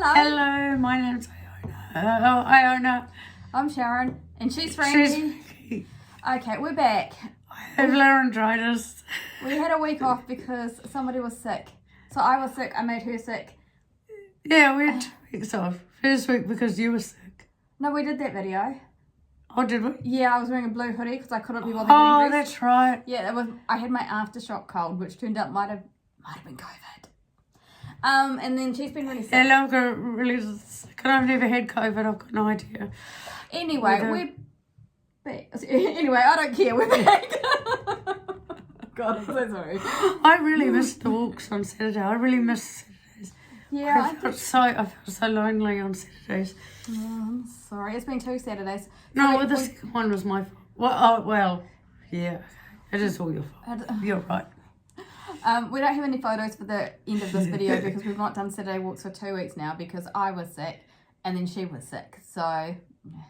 Hello. Hello, my name's Iona. Iona. I'm Sharon, and she's Frankie. Okay, we're back. I have laryngitis. We had a week off because somebody was sick. So I was sick, I made her sick. Yeah, we had 2 weeks off. First week because you were sick. No, we did that video. Oh, did we? Yeah, I was wearing a blue hoodie because I couldn't be bothered Oh, getting dressed. that's right. Yeah, it was. I had my aftershock cold, which turned out might have been COVID. And then she's been really sick. Yeah, I've got really sick. I've never had COVID. I've got no idea. Anyway, we're back. Anyway, I don't care. We're back. God, I'm so sorry. I really missed the walks on Saturday. I really missed Saturdays. Yeah, I felt so lonely on Saturdays. Oh, I'm sorry. It's been 2 Saturdays. No, well, the second one was my fault. Well, yeah. It is all your fault. You're right. We don't have any photos for the end of this video because we've not done Saturday walks for 2 weeks now because I was sick and then she was sick. So, yeah,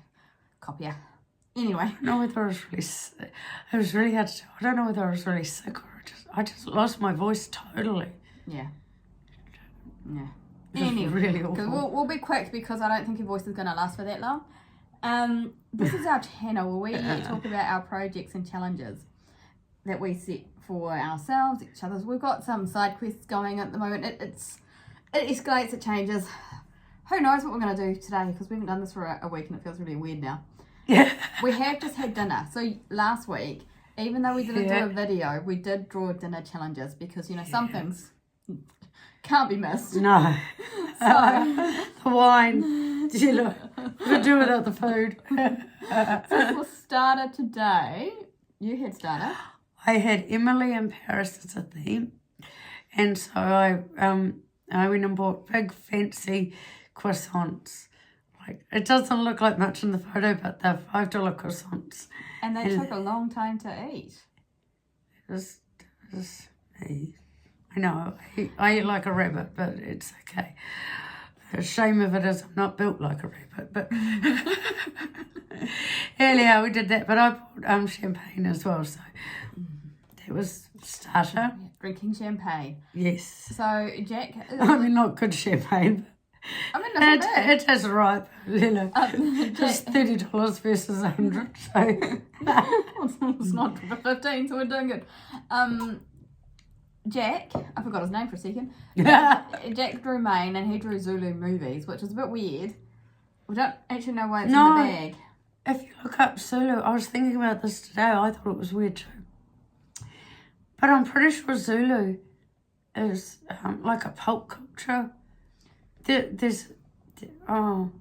copier. Anyway. I don't know whether I was really sick. It was really hard to tell. I don't know whether I was really sick or I just lost my voice totally. Yeah. Yeah. Anyway, really awful. We'll be quick because I don't think your voice is going to last for that long. This is our channel where we talk about our projects and challenges that we set for ourselves, each other's. We've got some side quests going at the moment. It escalates, it changes. Who knows what we're going to do today because we haven't done this for a week and it feels really weird now. Yeah. We have just had dinner. So last week, even though we didn't do a video, we did draw dinner challenges because, you know, some things can't be missed. No. So the wine. You know, to do without the food. so for starter today, you had starter. I had Emily in Paris as a theme, and so I went and bought big fancy croissants. Like it doesn't look like much in the photo, but they're $5 croissants. And they took a long time to eat. It was I know I eat like a rabbit, but it's okay. The shame of it is I'm not built like a rabbit, but earlier we did that. But I bought champagne as well, so that was starter. Yeah, drinking champagne. Yes. So Jack, I mean, not good champagne. I mean, that's not bad. It is right, you know. Just $30 versus $100. So it's not for 15, so we're doing good. Jack, I forgot his name for a second. Jack drew Maine and he drew Zulu movies, which is a bit weird. We don't actually know why it's in the bag. If you look up Zulu, I was thinking about this today. I thought it was weird too. But I'm pretty sure Zulu is like a pulp culture. There's something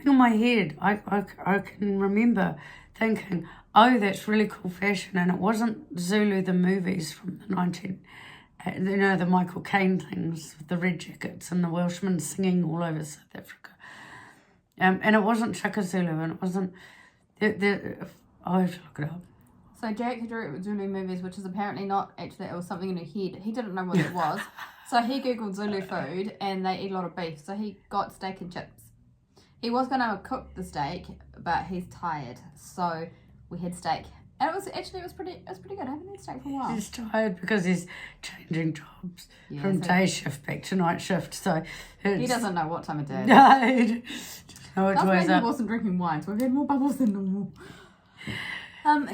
in my head. I can remember thinking, oh, that's really cool fashion, and it wasn't Zulu the movies from the the Michael Caine things with the red jackets and the Welshmen singing all over South Africa, and it wasn't Chaka Zulu, and it wasn't. I have to look it up. So Jack drew Zulu movies, which is apparently not actually, it was something in her head. He didn't know what it was. So he googled Zulu food and they eat a lot of beef. So he got steak and chips. He was going to cook the steak, but he's tired. So we had steak. And it was pretty good. I haven't had steak for a while. He's tired because he's changing jobs from day shift back to night shift. So he doesn't know what time of day. No, he doesn't know which way he wasn't drinking wine, so we've had more bubbles than normal.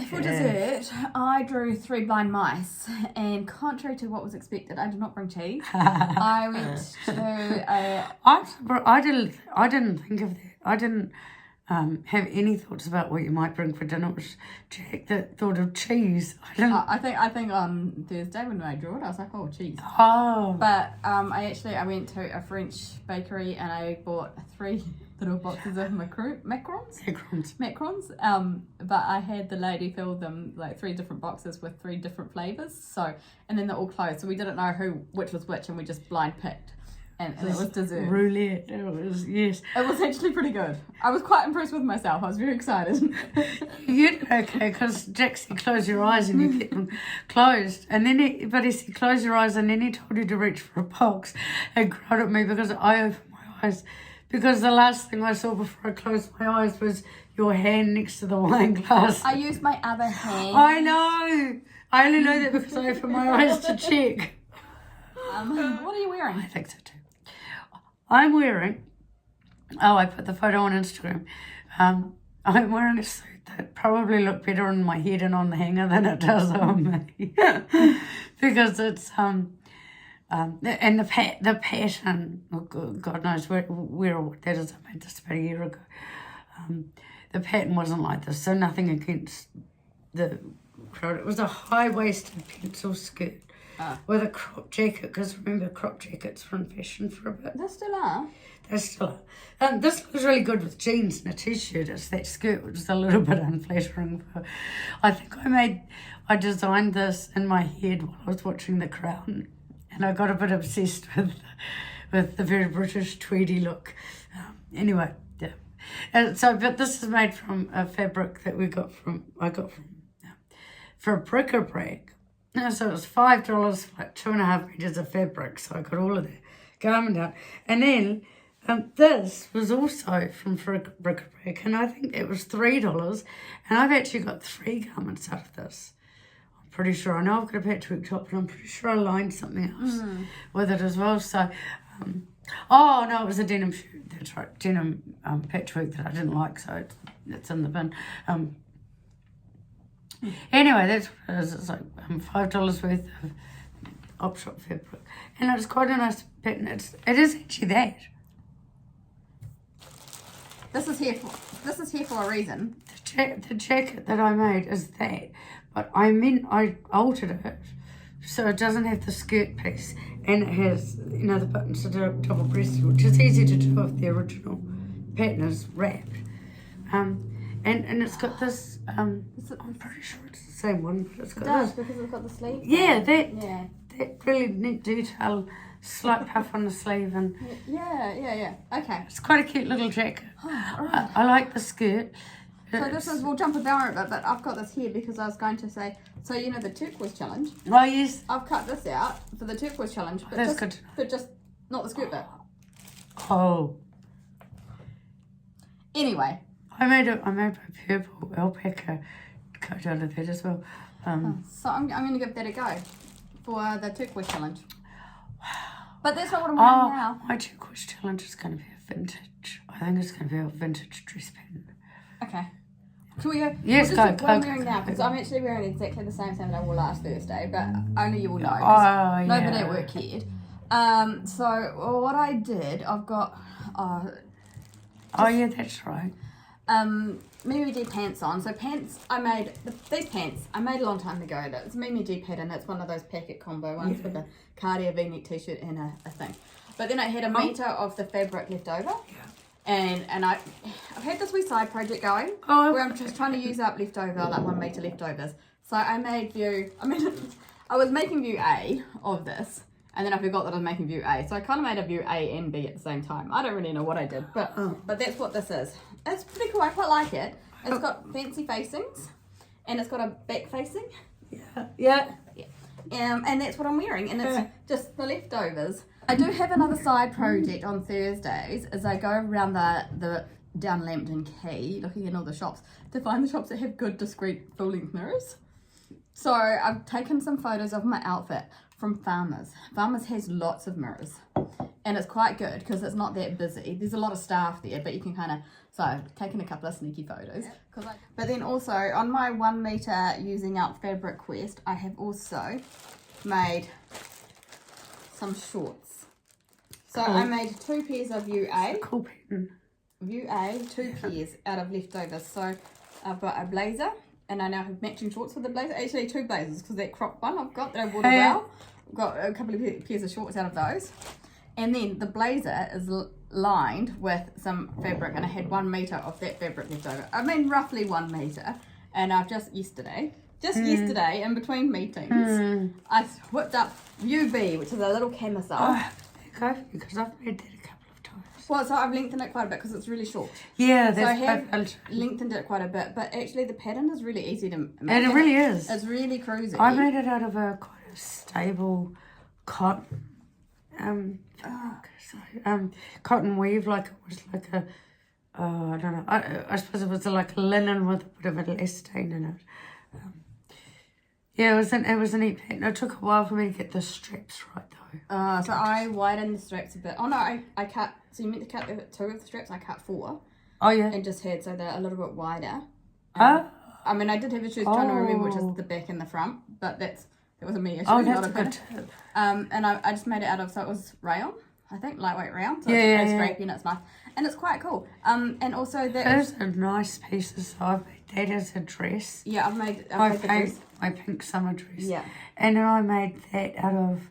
For dessert, I drew 3 blind mice, and contrary to what was expected, I did not bring cheese. I went to I didn't think of that. I didn't have any thoughts about what you might bring for dinner. It was Jack that thought of cheese. I think on Thursday when I drew it, I was like, oh, cheese. Oh. But I went to a French bakery and I bought 3 little boxes of macarons. But I had the lady fill them like 3 different boxes with 3 different flavours. So, and then they're all closed. So we didn't know which was which, and we just blind picked. And it was dessert. Roulette. It was, yes. It was actually pretty good. I was quite impressed with myself. I was very excited. You did okay, because Jack said close your eyes and you kept them closed. And then he said close your eyes, and then he told you to reach for a box and cried at me because I opened my eyes. Because the last thing I saw before I closed my eyes was your hand next to the wine glass. I used my other hand. I know. I only know that because I opened my eyes to check. What are you wearing? I think so too. I'm wearing, I put the photo on Instagram. I'm wearing a suit that probably looked better on my head and on the hanger than it does on me. Because it's, and the pattern, oh God knows where or what that is. I made this about a year ago. The pattern wasn't like this, so nothing against the crowd. It was a high-waisted pencil skirt with a crop jacket, because remember, crop jackets were in fashion for a bit. They still are. They still are. This looks really good with jeans and a t-shirt. It's that skirt which is a little bit unflattering. I think I designed this in my head while I was watching The Crown, and I got a bit obsessed with the very British tweedy look. Anyway, yeah. But this is made from a fabric that I got from for bric-a-brac. So it was $5 for like 2.5 meters of fabric. So I got all of that garment out. And then this was also from bric-a-brac, and I think it was $3. And I've actually got 3 garments out of this. I'm pretty sure. I know I've got a patchwork top, but I'm pretty sure I lined something else with it as well. So, oh no, it was a denim shirt. That's right, denim patchwork that I didn't like, so it's in the bin. Anyway, that's what it is. It's like $5 worth of op shop fabric, and it's quite a nice pattern. It is actually that. This is here for a reason. The jacket that I made is that, but I altered it so it doesn't have the skirt piece, and it has the buttons to do double breasted, which is easy to do if the original pattern is wrapped. And it's got this. I'm pretty sure it's the same one, but it's got this. Because it's got the sleeve. Yeah, that really neat detail, slight puff on the sleeve, and yeah. Okay. it's quite a cute little jacket. Oh, all right. I like the skirt. So this is, we'll jump about it, but I've got this here because I was going to say, so the turquoise challenge. Oh yes. I've cut this out for the turquoise challenge, but That's good. But just not the skirt bit. Oh. Anyway. I made a purple alpaca coat out of that as well. So I'm going to give that a go for the turquoise challenge. Wow. But that's not what I'm wearing now. My turquoise challenge is going to be a vintage. I think it's going to be a vintage dress pattern. Okay. Can we go? Yes, go. What I'm wearing now, because I'm actually wearing exactly the same thing that I wore last Thursday, but only you will know. Nobody at work cared. So what I did, I've got. Yeah, that's right. Mimi D pants on. So pants, I made these pants. I made a long time ago. It's Mimi D pattern. It's one of those packet combo ones with a cardigan V-neck t-shirt and a thing. But then I had a metre of the fabric left over. Yeah. And I've had this wee side project going where I'm just trying to use up leftover, like 1 metre leftovers. So I was making view A of this, and then I forgot that I was making view A. So I kind of made a view A and B at the same time. I don't really know what I did, but that's what this is. It's pretty cool. I quite like it. It's got fancy facings, and it's got a back facing. Yeah. And that's what I'm wearing, and it's just the leftovers. I do have another side project on Thursdays as I go around the down Lambton Quay looking in all the shops to find the shops that have good discreet full-length mirrors. So I've taken some photos of my outfit from Farmers. Farmers has lots of mirrors, and it's quite good because it's not that busy. There's a lot of staff there, but you can kind of, so I've taken a couple of sneaky photos. But then also on my 1 metre using up fabric quest, I have also made some shorts. So I made 2 pairs of view A. Cool pattern. View A, 2 pairs out of leftovers. So I've got a blazer, and I now have matching shorts with the blazer. Actually 2 blazers, because that crop one I've got that I bought well. I've got a couple of pairs of shorts out of those. And then the blazer is lined with some fabric, and I had 1 metre of that fabric left over. I mean roughly 1 metre. And I've just yesterday, in between meetings, I whipped up view B, which is a little camisole. Because I've made that a couple of times. Well, so I've lengthened it quite a bit because it's really short. Yeah, so I have lengthened it quite a bit, but actually the pattern is really easy to make. And it really is. It's really cruisy. I made it out of a quite a stable cotton, cotton weave, like it was like a, I don't know, I suppose it was like a linen with a bit of elastane in it. It was a neat pattern. It took a while for me to get the straps right though. So I widened the straps a bit. Oh no, I cut, so you meant to cut 2 of the straps, I cut 4. Oh, yeah. And just had, so they're a little bit wider. Ah. I mean, I did have issues trying to remember which is the back and the front, but that was a me issue. Oh, that's not a good tip. And I just made it out of, so it was rayon, I think, lightweight rayon. So Yeah, it's yeah, very scrapey and it's nice. And it's quite cool. And also that Those are nice pieces. So I've made that as a dress. Yeah, I've made the dress. My pink summer dress. Yeah. And then I made that out of,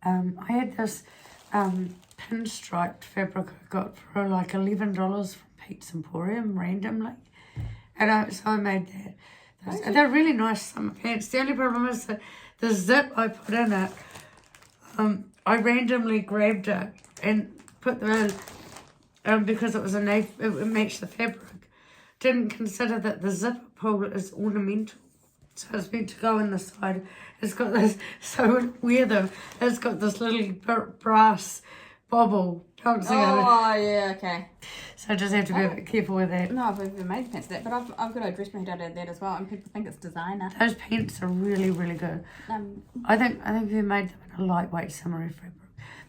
I had this pinstriped fabric I got for like $11 from Pete's Emporium randomly. And so I made that. They're really nice summer pants. The only problem is that the zip I put in it, I randomly grabbed it and put them in because it was it matched the fabric. Didn't consider that the zipper pull is ornamental. So it's meant to go in the side. It's got this, so weird though, it's got this little brass bobble dancing on it. Oh, yeah, okay. So I just have to be a bit careful with that. No, I've ever made pants of that, but I've got a dress made out of that as well, and people think it's designer. Those pants are really, really good. I think you made them in a lightweight summery fabric.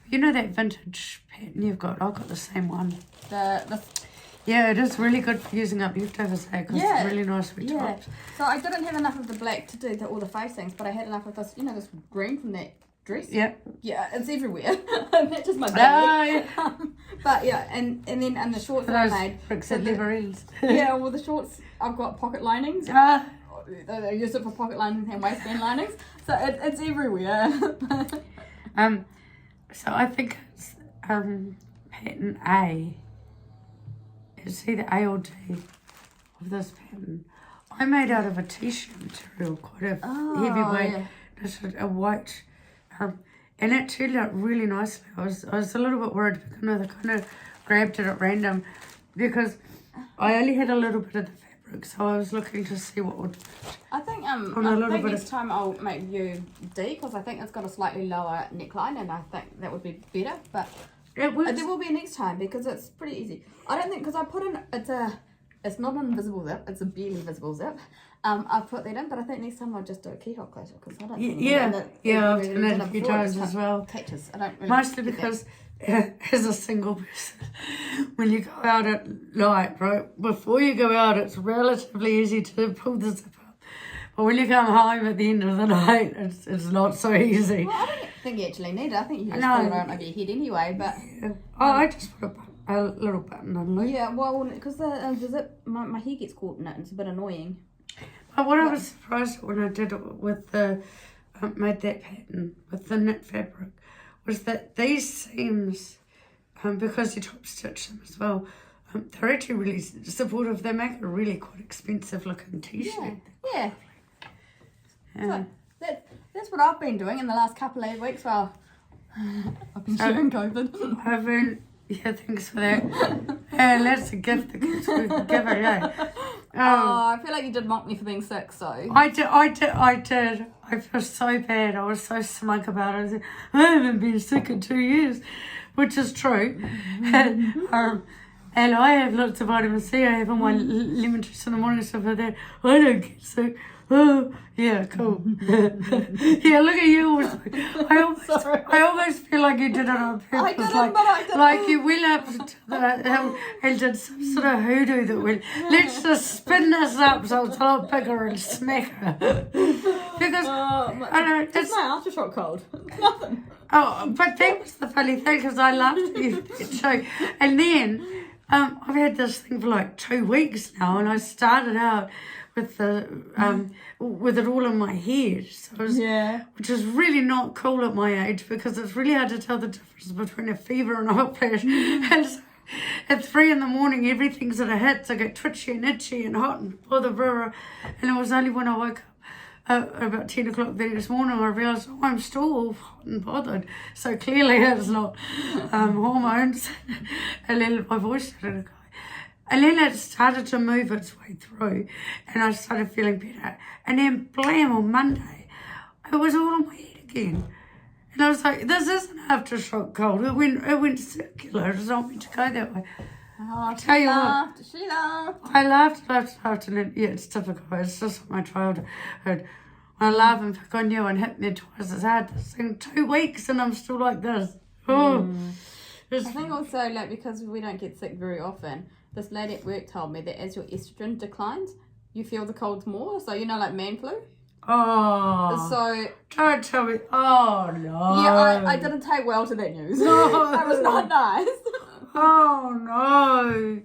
But you know that vintage pattern you've got? I've got the same one. Yeah, it is really good for using up leftovers there because it's really nice with tops. So I didn't have enough of the black to do all the facings, but I had enough of this, this green from that dress. Yeah. Yeah, it's everywhere. That's just my baby. But yeah, and then in the shorts that I made. Bricks at lever ends. Yeah, well the shorts, I've got pocket linings. I use it for pocket linings and waistband linings. So it's everywhere. So I think it's pattern A. It's either A or D of this pattern. I made out of a t-shirt material, quite a heavyweight. Yeah. Just a white, and it turned out really nicely. I was a little bit worried because I kind of grabbed it at random because I only had a little bit of the fabric, so I was looking to see what would. I think next time I'll make you D because I think it's got a slightly lower neckline, and I think that would be better, but. There will be next time because it's pretty easy. I don't think because I put in it's not an invisible zip, it's a barely visible zip. I put that in, but I think next time I'll just do a keyhole closure because I don't think I've done it a few times as well. Catches. I don't really mostly because as a single person, when you go out at night, right, before you go out, it's relatively easy to pull the zip up. But when you come home at the end of the night, it's not so easy. Well, I don't think you actually need it. I think you just pull it out of your head anyway. But I just put a little button on it. Yeah, well, because the zip, my hair gets caught in it, and it's a bit annoying. But what I was surprised at when I did it with the made that pattern with the knit fabric was that these seams, because you top stitch them as well, they're actually really supportive. They make a really quite expensive looking t-shirt. Yeah. So that's what I've been doing in the last couple of weeks while I've been sharing COVID. Thanks for that. That's a gift the kids could give her, I feel like you did mock me for being sick, so. I did. I feel so bad. I was so smug about it. I said, I haven't been sick in 2 years, which is true. And I have lots of vitamin C. I have all my lemon juice in the morning and stuff like that. I don't get sick. Oh, yeah, cool. Yeah, look at you. I almost feel like you did it on purpose. Like you went up to the hill and did some sort of hoodoo that went, let's just spin this up so it's a lot bigger and smack her. Because, I don't know. It's my aftershock cold. Nothing. Oh, but that was the funny thing because I laughed at you that show. And then, I've had this thing for like 2 weeks now, and I started out with with it all in my head, which is really not cool at my age because it's really hard to tell the difference between a fever and a hot flash. And so at 3 a.m, everything's at a hit, so I get twitchy and itchy and hot and blah. And it was only when I woke up at about 10 o'clock the next morning I realised, I'm still all hot and bothered. So clearly it's not hormones. And then my voice started to go. And then it started to move its way through and I started feeling better. And then blam, on Monday, it was all on my head again. And I was like, this isn't aftershock cold. It went circular. It's not meant to go that way. Oh, she laughed. I laughed, and then, yeah, it's typical. It's just my childhood. I laugh and pick on you and hit me twice as hard. This thing 2 weeks and I'm still like this. Oh, I think also, like, because we don't get sick very often, this lady at work told me that as your estrogen declines, you feel the colds more. So, you know, like man flu. Oh. So. Don't tell me. Oh, no. Yeah, I didn't take well to that news. No. That was not nice. Oh, no.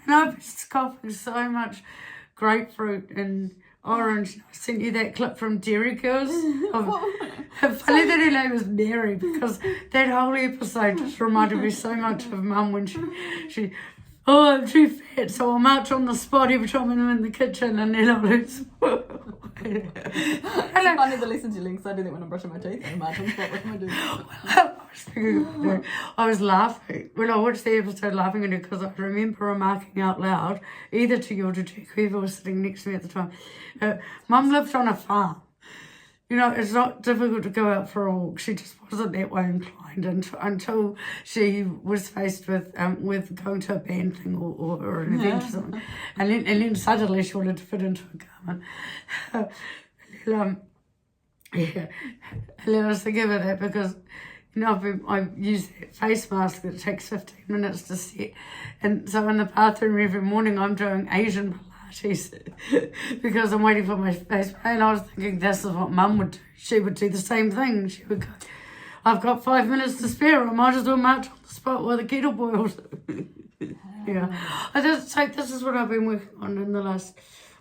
And I've been scoffing so much grapefruit and orange. I sent you that clip from Dairy Girls. Funny that her name was Mary, because that whole episode just reminded me so much of Mum when she oh, I'm too fat, so I'll march on the spot every time I'm in the kitchen and then I'll lose. It's funny to listen to links. I do that when I'm brushing my teeth. I march on the spot. What am I doing? I was laughing when I watched the episode, laughing at her because I remember remarking out loud, either to you or to Jack, whoever was sitting next to me at the time, Mum lived on a farm. You know, it's not difficult to go out for a walk. She just wasn't that way inclined until she was faced with going to a band thing or an event or something. And then suddenly she wanted to fit into a garment. Yeah. And I was thinking about that because, you know, I use that face mask that takes 15 minutes to set. And so in the bathroom every morning I'm doing Asian Pilates because I'm waiting for my face. And I was thinking this is what Mum would do. She would do the same thing. She would go, I've got 5 minutes to spare. I might as well march on the spot while the kettle boils. Yeah. So this is what I've been working on in the last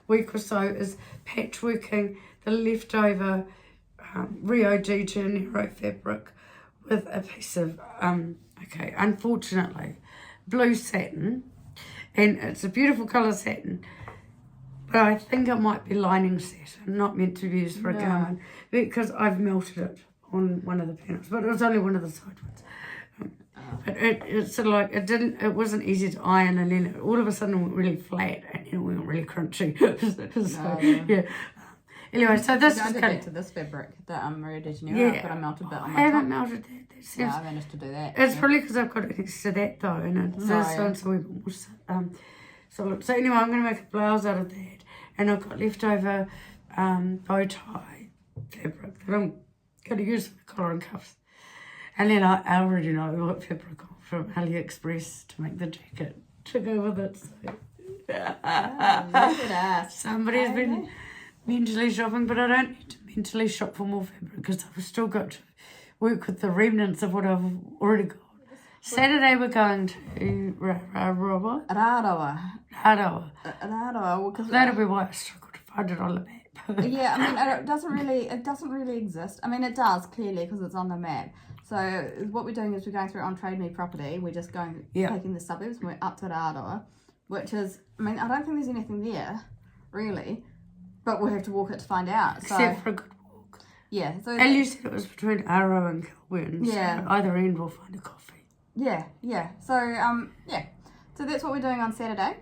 week or so, is patchworking the leftover Rio de Janeiro fabric with a piece of, unfortunately, blue satin. And it's a beautiful colour satin. But I think it might be lining satin, not meant to be used for a garment, because I've melted it on one of the panels. But it was only one of the side ones. But it's sort of like, it wasn't easy to iron, and then all of a sudden it went really flat, and then it went really crunchy. Yeah. Anyway, so this is kind of to this fabric, the Rio de Janeiro. Yeah, but I melted that on my I haven't top. melted that. Yeah, I managed to do that. It's probably because I've got it next to that though, and it's this one, so we've so anyway, I'm going to make a blouse out of that, and I've got leftover bow tie fabric that I'm going to use for the collar and cuffs, and then I already know what fabric from AliExpress to make the jacket to go with it. So somebody's been mentally shopping, but I don't need to mentally shop for more fabric because I've still got to work with the remnants of what I've already got. Saturday we're going to Rarawa. That'll be why I struggle to find it on the map. Yeah, I mean, it doesn't really exist. I mean, it does clearly because it's on the map. So what we're doing is we're going through on Trade Me property. We're just going taking the suburbs. And we're up to Rarawa, which is, I mean, I don't think there's anything there really, but we'll have to walk it to find out. Except for a good walk. Yeah. So and you said it was between Arrow and Kilburn. Yeah. So either end we'll find a coffee. Yeah. So So that's what we're doing on Saturday.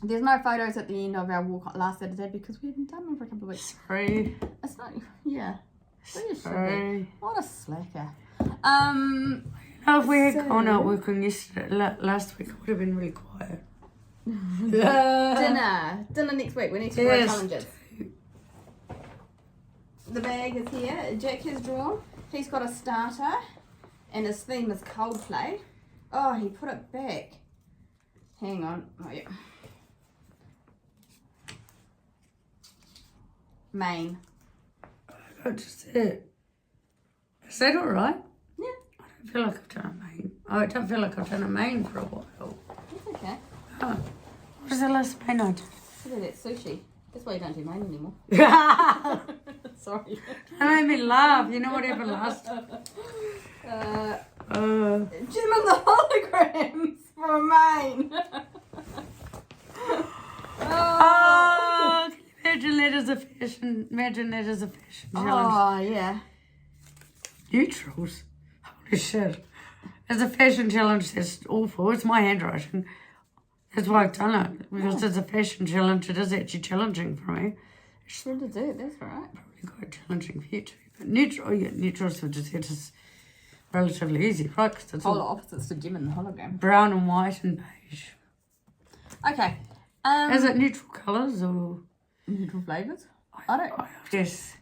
There's no photos at the end of our walk last Saturday because we haven't done them for a couple of weeks. Sorry. It's not. Yeah. Sorry. What a slacker. If we had gone out working yesterday, last week, it would have been really quiet. Dinner next week. We need to grow challenges. The bag is here. Jack has drawn. He's got a starter, and his theme is Coldplay. Oh, he put it back. Hang on. Oh yeah. Main. I just it. Is that all right? Yeah. I don't feel like I've done a main. I don't feel like I've done a main for a while. That's okay. Oh. What was the last main I did? That's sushi. That's why you don't do main anymore. Sorry. That made me laugh. You know what happened last time? Jim and the holograms for a main. Oh, can you imagine that as a fashion? Imagine that as a fashion challenge. Oh, yeah. Neutrals. Holy shit. As a fashion challenge, that's awful. It's my handwriting. That's why I've done it. Because it's a fashion challenge. It is actually challenging for me. It's good to do. That's right. Probably quite challenging for you too. But neutrals are just relatively easy, right? Because it's Polar opposites to Jim and the hologram. brown and white and beige. Okay. Is it neutral colours or neutral flavours? I don't. Yes.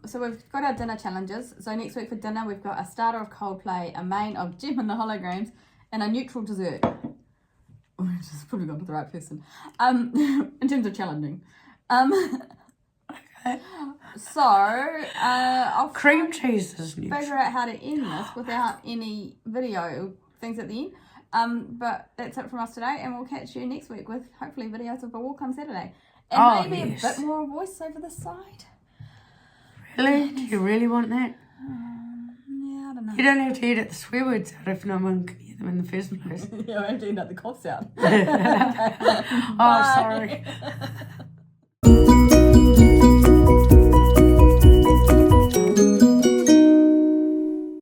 So we've got our dinner challenges. So next week for dinner, we've got a starter of Coldplay, a main of Gem and the Holograms, and a neutral dessert. Oh, I just probably got to the right person. In terms of challenging. Okay. So I'll Cream cheese is new. figure out how to end this without any video things at the end. But that's it from us today, and we'll catch you next week with hopefully videos of a walk on Saturday. And maybe a bit more voice over this side. Really? Do you really want that? Yeah, I don't know. You don't have to edit the swear words out if no one can hear them in the first place. Yeah, I have to end up the coughs out. Oh, sorry.